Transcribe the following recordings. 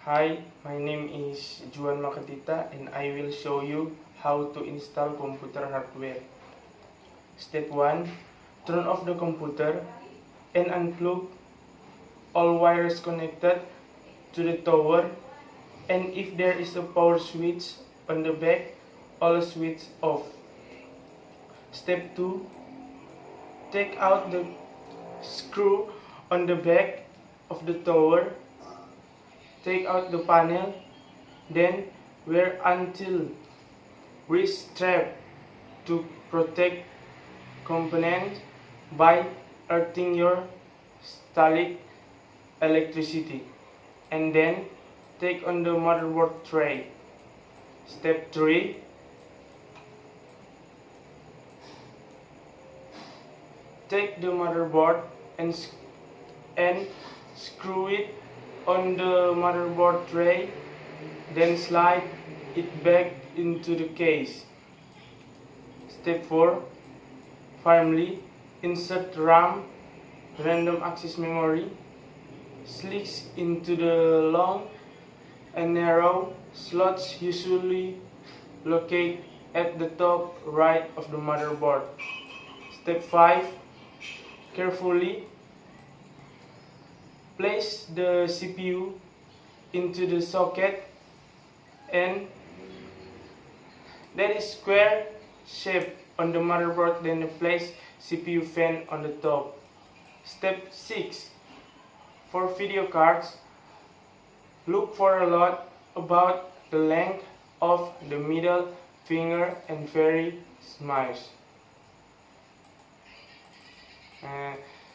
Hi, my name is Juan Makatita and I will show you how to install computer hardware. Step 1. Turn off the computer and unplug all wires connected to the tower, and if there is a power switch on the back, all switch off. Step 2. Take out the screw on the back of the tower. Take out the panel, then wear until wrist strap to protect components by earthing your static electricity, and then take on the motherboard tray. Step 3. Take the motherboard and screw it on the motherboard tray, then slide it back into the case. Step 4. Firmly insert RAM, random access memory, slicks into the long and narrow slots usually located at the top right of the motherboard. Step 5. Carefully place the CPU into the socket and that is square shape on the motherboard, then place CPU fan on the top. Step 6. For video cards, look for a lot about the length of the middle finger and very small.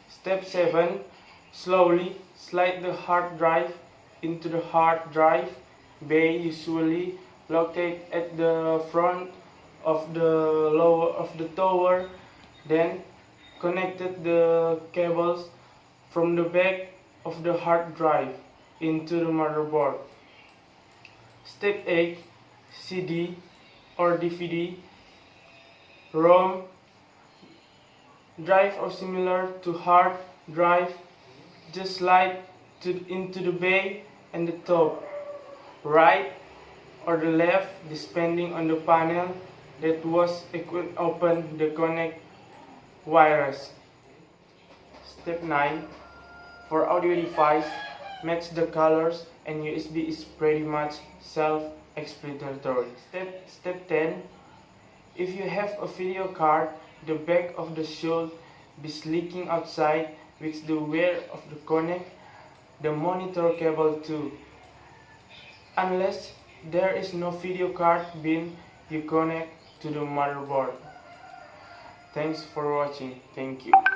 Step 7. Slowly slide the hard drive into the hard drive bay, usually located at the front of the tower, then connected the cables from the back of the hard drive into the motherboard. Step 8. CD or DVD, ROM drive or similar to hard drive, just slide into the bay and the top, right or the left, depending on the panel that was open the connect wires. Step 9. For audio device, match the colors and USB is pretty much self-explanatory. Step 10. If you have a video card, the back of the should be leaking outside, with the wear of the connect the monitor cable too. Unless there is no video card bin, you connect to the motherboard. Thanks for watching. Thank you.